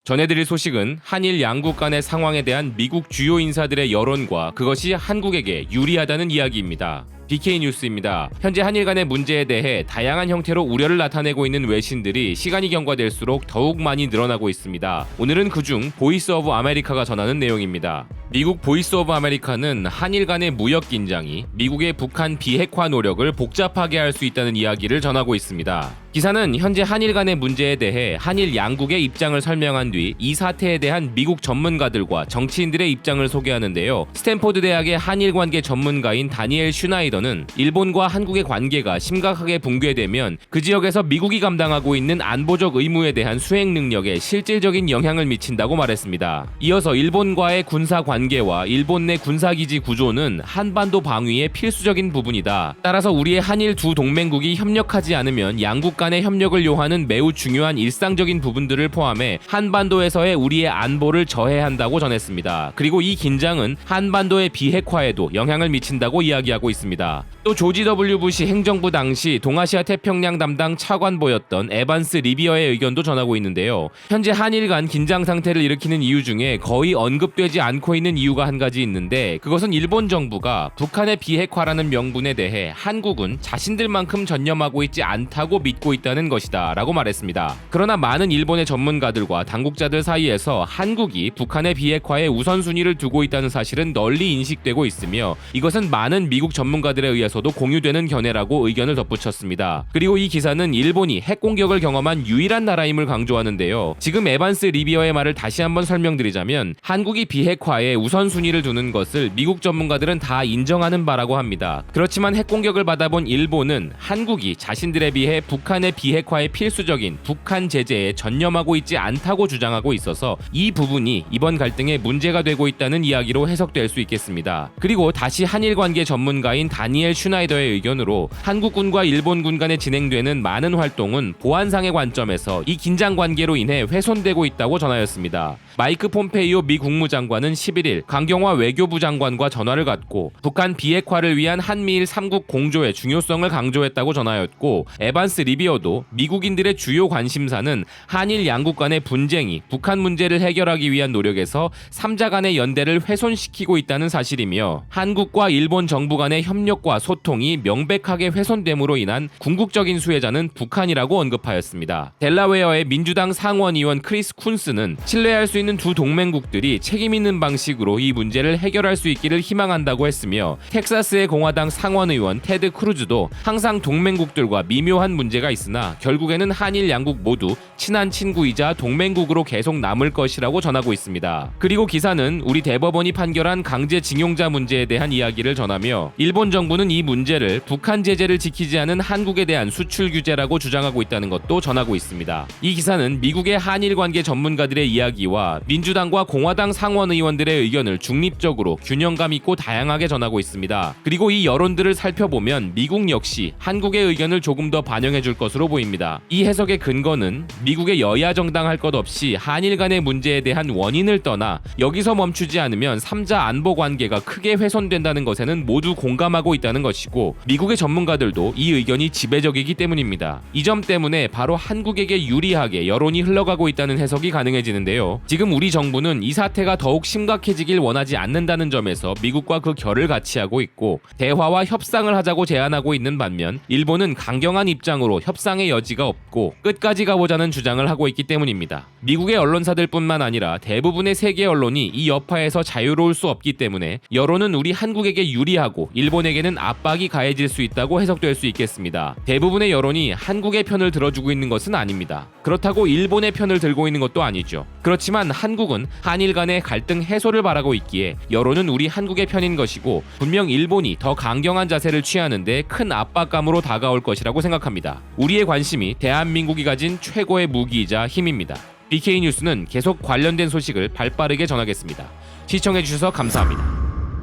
전해드릴 소식은 한일 양국 간의 상황에 대한 미국 주요 인사들의 여론과 그것이 한국에게 유리하다는 이야기입니다. BK 뉴스입니다. 현재 한일 간의 문제에 대해 다양한 형태로 우려를 나타내고 있는 외신들이 시간이 경과될수록 더욱 많이 늘어나고 있습니다. 오늘은 그중 보이스 오브 아메리카가 전하는 내용입니다. 미국 보이스 오브 아메리카는 한일 간의 무역 긴장이 미국의 북한 비핵화 노력을 복잡하게 할 수 있다는 이야기를 전하고 있습니다. 기사는 현재 한일 간의 문제에 대해 한일 양국의 입장을 설명한 뒤 이 사태에 대한 미국 전문가들과 정치인들의 입장을 소개하는데요. 스탠포드 대학의 한일 관계 전문가인 다니엘 슈나이더는 일본과 한국의 관계가 심각하게 붕괴되면 그 지역에서 미국이 감당하고 있는 안보적 의무에 대한 수행 능력에 실질적인 영향을 미친다고 말했습니다. 이어서 일본과의 군사 관계와 일본 내 군사기지 구조는 한반도 방위의 필수적인 부분이다. 따라서 우리의 한일 두 동맹국이 협력하지 않으면 양국 간의 협력을 요하는 매우 중요한 일상적인 부분들을 포함해 한반도에서의 우리의 안보를 저해한다고 전했습니다. 그리고 이 긴장은 한반도의 비핵화에도 영향을 미친다고 이야기하고 있습니다. 또 조지 W 부시 행정부 당시 동아시아 태평양 담당 차관보였던 에반스 리비어의 의견도 전하고 있는데요. 현재 한일 간 긴장 상태를 일으키는 이유 중에 거의 언급되지 않고 있는 이유가 한 가지 있는데, 그것은 일본 정부가 북한의 비핵화라는 명분에 대해 한국은 자신들만큼 전념하고 있지 않다고 믿고 있다는 것이다 라고 말했습니다. 그러나 많은 일본의 전문가들과 당국자들 사이에서 한국이 북한의 비핵화에 우선순위를 두고 있다는 사실은 널리 인식되고 있으며, 이것은 많은 미국 전문가들에 의해서도 공유되는 견해라고 의견을 덧붙였습니다. 그리고 이 기사는 일본이 핵공격을 경험한 유일한 나라임을 강조하는데요. 지금 에반스 리비어의 말을 다시 한번 설명드리자면, 한국이 비핵화에 우선순위를 두는 것을 미국 전문가들은 다 인정하는 바라고 합니다. 그렇지만 핵공격을 받아본 일본은 한국이 자신들에 비해 북한의 비핵화에 필수적인 북한 제재에 전념하고 있지 않다고 주장하고 있어서 이 부분이 이번 갈등의 문제가 되고 있다는 이야기로 해석될 수 있겠습니다. 그리고 다시 한일 관계 전문가인 다니엘 슈나이더의 의견으로 한국군과 일본군 간에 진행되는 많은 활동은 보안상의 관점에서 이 긴장 관계로 인해 훼손되고 있다고 전하였습니다. 마이크 폼페이오 미 국무장관은 11일 강경화 외교부 장관과 전화를 갖고 북한 비핵화를 위한 한미일 3국 공조의 중요성을 강조했다고 전하였고, 에반스 리비어도 미국인들의 주요 관심사는 한일 양국 간의 분쟁이 북한 문제를 해결하기 위한 노력에서 3자 간의 연대를 훼손시키고 있다는 사실이며, 한국과 일본 정부 간의 협력과 소통이 명백하게 훼손됨으로 인한 궁극적인 수혜자는 북한이라고 언급하였습니다. 델라웨어의 민주당 상원의원 크리스 쿤스는 신뢰할 수 있는 두 동맹국들이 책임 있는 방식으로 이 문제를 해결할 수 있기를 희망한다고 했으며, 텍사스의 공화당 상원의원 테드 크루즈도 항상 동맹국들과 미묘한 문제가 있으나 결국에는 한일 양국 모두 친한 친구이자 동맹국으로 계속 남을 것이라고 전하고 있습니다. 그리고 기사는 우리 대법원이 판결한 강제징용자 문제에 대한 이야기를 전하며, 일본 정부는 이 문제를 북한 제재를 지키지 않은 한국에 대한 수출 규제라고 주장하고 있다는 것도 전하고 있습니다. 이 기사는 미국의 한일 관계 전문가들의 이야기와 민주당과 공화당 상원 의원들의 의견을 중립적으로 균형감 있고 다양하게 전하고 있습니다. 그리고 이 여론들을 살펴보면 미국 역시 한국의 의견을 조금 더 반영해 줄 것으로 보입니다. 이 해석의 근거는 미국의 여야 정당 할 것 없이 한일 간의 문제에 대한 원인을 떠나 여기서 멈추지 않으면 3자 안보 관계가 크게 훼손된다는 것에는 모두 공감하고 있다는 것이고, 미국의 전문가들도 이 의견이 지배적이기 때문입니다. 이 점 때문에 바로 한국에게 유리하게 여론이 흘러가고 있다는 해석이 가능해지는데요. 지금 우리 정부는 이 사태가 더욱 심각해지길 원하지 않는다는 점에서 미국과 그 결을 같이 하고 있고, 대화와 협상을 하자고 제안하고 있는 반면 일본은 강경한 입장으로 협상의 여지가 없고 끝까지 가보자는 주장을 하고 있기 때문입니다. 미국의 언론사들뿐만 아니라 대부분의 세계 언론이 이 여파에서 자유로울 수 없기 때문에 여론은 우리 한국에게 유리하고 일본에게는 압박이 가해질 수 있다고 해석될 수 있겠습니다. 대부분의 여론이 한국의 편을 들어주고 있는 것은 아닙니다. 그렇다고 일본의 편을 들고 있는 것도 아니죠. 그렇지만 한국은 한일 간의 갈등 해소를 바라고 있기에 여론은 우리 한국의 편인 것이고, 분명 일본이 더 강경한 자세를 취하는데 큰 압박감으로 다가올 것이라고 생각합니다. 우리의 관심이 대한민국이 가진 최고의 무기이자 힘입니다. BK 뉴스는 계속 관련된 소식을 발빠르게 전하겠습니다. 시청해주셔서 감사합니다.